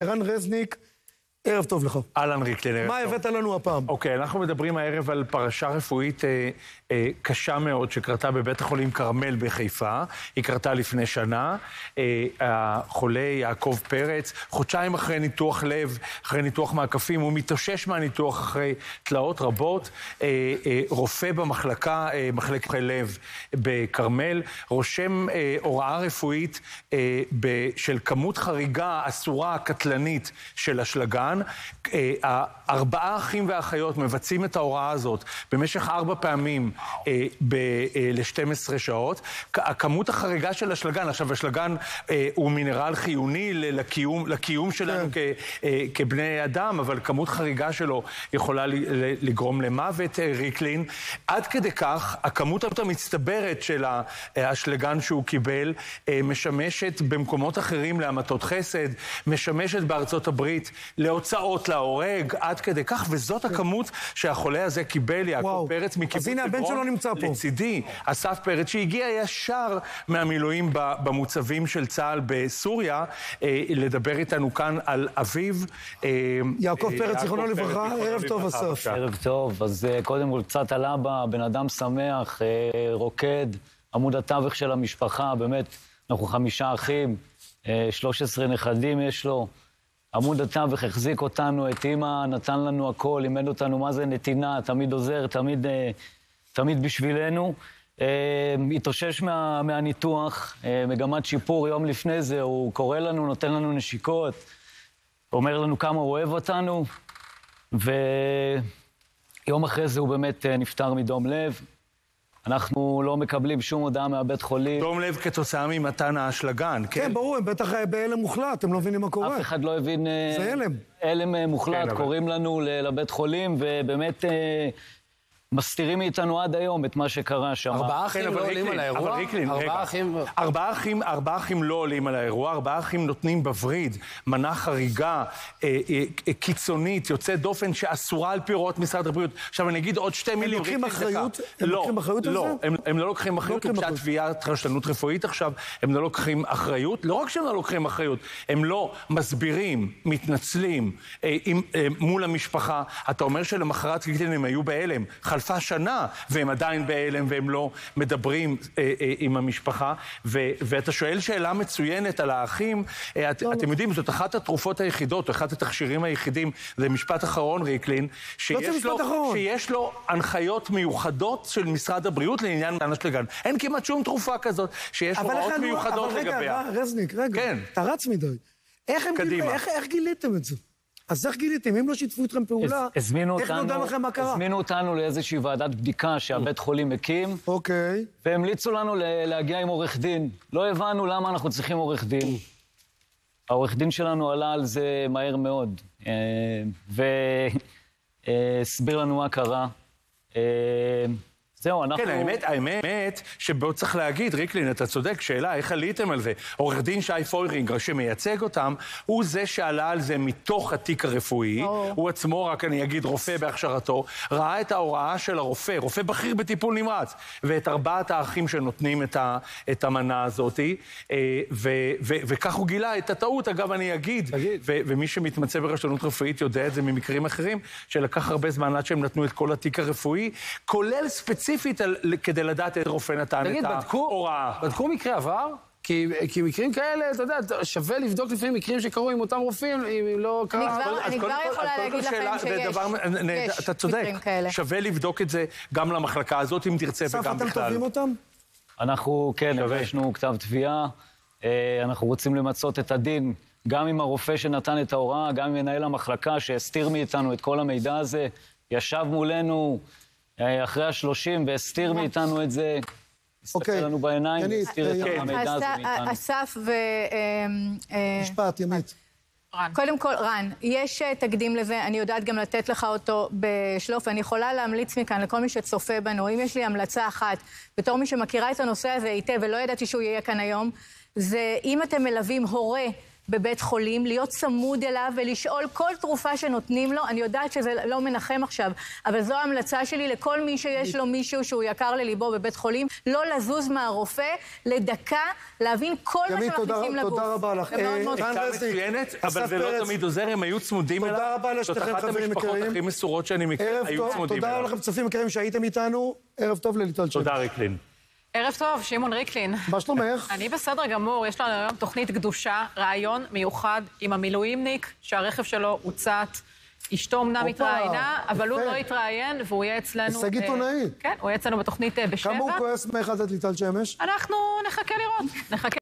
ערן רזניק, ערב טוב לך. אהלן ריקלין, ערב טוב. מה הבאת לנו הפעם? אוקיי, אנחנו מדברים הערב על פרשה רפואית קשה מאוד שקרתה בבית החולים כרמל בחיפה. היא קרתה לפני שנה. החולה יעקב פרץ, חודשיים אחרי ניתוח לב, אחרי ניתוח מעקפים, הוא מתאושש מהניתוח אחרי תלאות רבות. רופא במחלקה, מחלקת לב בכרמל, רושם הוראה רפואית של כמות חריגה אסורה, קטלנית של אשלגן. 4 אחים ואחיות מבצעים את ההוראה הזאת במשך 4 פעמים ל-12 שעות. הכמות החריגה של אשלגן, עכשיו אשלגן הוא מינרל חיוני לקיום שלנו כבני אדם, אבל כמות חריגה שלו יכולה לגרום למוות, ריקלין. עד כדי כך, הכמות המצטברת של האשלגן שהוא קיבל משמשת במקומות אחרים להמתות חסד, משמשת בארצות הברית להוצאות להורג, עד כדי כך, וזאת הכמות שהחולה הזה קיבל, יעקב פרץ מקיבוץ אז הנה, הבן שלו נמצא פה. לצידי, אסף פרץ, שהגיע ישר מהמילואים במוצבים של צה"ל בסוריה, לדבר איתנו כאן על אביו. יעקב פרץ, זיכרונו לברכה, ערב טוב אסף. ערב טוב, אז קודם כל קצת על אבא, בן אדם שמח, רוקד, עמוד התווך של המשפחה, באמת, אנחנו 5 אחים, 13 נכדים יש לו. עמוד התווך החזיק אותנו, את אמא נתן לנו הכל, לימד אותנו מה זה נתינה, תמיד עוזר, תמיד בשבילנו. התאושש מהניתוח, מגמת שיפור, יום לפני זה הוא קורא לנו, נותן לנו נשיקות, אומר לנו כמה הוא אוהב אותנו, ויום אחרי זה הוא באמת נפטר מדום לב. אנחנו לא מקבלים שום הודעה מהבית חולים. דום לב כתוצאה ממתן האשלגן, כן? כן, ברור, הם בטח בהלם מוחלט, הם לא מבינים מה קורה. אף אחד לא הבין... זה הלם. הלם מוחלט, כן, קוראים לנו לבית חולים, ובאמת מסתירים מאיתנו עד היום את מה שקרה שם. 4 אחים לא עולים על האירוע? 4 אחים לא עולים על האירוע, 4 אחים נותנים בווריד, מנה חריגה, קיצונית, יוצאת דופן שאסורה על פי הוראות משרד הבריאות. עכשיו אני אגיד עוד 2 מילים. הם לוקחים אחריות? הם לוקחים אחריות על זה? לא, הם לא לוקחים אחריות, הוגשה תביעת רשלנות רפואית עכשיו, הם לא לוקחים אחריות, לא רק שהם לא לוקחים אחריות, הם לא מסבירים, מתנצלים מול המשפחה. אתה אומר שלמחרת הם היו בהלם, חלפה שנה, והם עדיין בהלם, והם לא מדברים עם המשפחה, ואתה שואל שאלה מצוינת על האחים, אתם יודעים, זאת אחת התרופות היחידות, או אחת התכשירים היחידים, זה משפט אחרון, ריקלין, שיש לו הנחיות מיוחדות של משרד הבריאות לעניין האשלגן. אין כמעט שום תרופה כזאת, שיש הוראות מיוחדות לגביה. אבל רגע, רזניק, אתה רץ מדי. איך גיליתם את זה? אז איך גיליתם? אם לא שיתפו איתכם פעולה, איך נודע לכם מה קרה? הזמינו אותנו לאיזושהי ועדת בדיקה שהבית חולים הקים, והמליצו לנו להגיע עם עורך דין. לא הבנו למה אנחנו צריכים עורך דין. העורך דין שלנו עלה על זה מהר מאוד, והסביר לנו מה קרה. זהו, אנחנו... כן, האמת שבו צריך להגיד, ריקלין, אתה צודק, שאלה, איך עליתם על זה? עורך דין שי פוירינגר, שמייצג אותם, הוא זה שעלה על זה מתוך התיק הרפואי, הוא עצמו, רק אני אגיד, רופא בהכשרתו, ראה את ההוראה של הרופא, רופא בכיר בטיפול נמרץ, ואת 4 האחים שנותנים את המנה הזאת, וכך הוא גילה את הטעות, אגב, אני אגיד, ומי שמתמצא ברשלנות רפואית יודע את זה ממקרים אחרים, שלקח הרבה זמן עד שהם נתנו את כל התיק הרפואי, כולל ספציפית כדי לדעת את רופא נתן את ההוראה. בדקו מקרה עבר? כי מקרים כאלה, אתה יודע, שווה לבדוק לפעמים מקרים שקרו עם אותם רופאים, אם לא קרה... אני כבר יכולה להגיד לכם שיש אתה צודק, שווה לבדוק את זה גם למחלקה הזאת, אם תרצה וגם בכלל. אתם תובעים אותם? אנחנו, כן, הגשנו כתב תביעה, אנחנו רוצים למצות את הדין, גם עם הרופא שנתן את ההוראה, גם עם מנהל המחלקה שהסתיר מאיתנו את כל המידע הזה, ישב מולנו אחרי 30 והסתיר מאיתנו את זה, הסתכל לנו בעיניים, הסתיר את המידע הזה מאיתנו. אסף משפט, ימית. קודם כל, רן, יש תקדים לזה, אני יודעת גם לתת לך אותו בשלוף, ואני יכולה להמליץ מכאן לכל מי שצופה בנו, אם יש לי המלצה אחת, בתור מי שמכירה את הנושא הזה היטב, ולא ידעתי שהוא יהיה כאן היום, זה אם אתם מלווים הורה בבית חולים, להיות צמוד אליו ולשאול כל תרופה שנותנים לו. אני יודעת שזה לא מנחם עכשיו, אבל זו ההמלצה שלי לכל מי שיש לו מישהו שהוא יקר לליבו בבית חולים, לא לזוז מהרופא לדקה, להבין כל מה שמכניסים לגוף. תודה רבה לך. עצה מצוינת, אבל זה לא תמיד עוזר, הם היו צמודים אליו. תודה רבה לשתיכם, חברים יקרים. זאת אחת המשפחות הכי מסורות שאני מכיר, היו צמודים אליו. תודה לכם, צופים יקרים שהייתם איתנו. ערב טוב לליטל שמש. תודה, ריקלין. ערב טוב, שמעון ריקלין. מה שלומך? אני בסדר גמור, יש לנו היום תוכנית קדושה, רעיון מיוחד עם המילואימניק, שהרכב שלו הוצת. אשתו אמנם התראיינה, אבל הוא לא התראיין, והוא יהיה אצלנו... הישג עיתונאי. כן, הוא יהיה אצלנו בתוכנית בשבע. כמה הוא כועס מאחד את ליטל שמש? אנחנו נחכה לראות.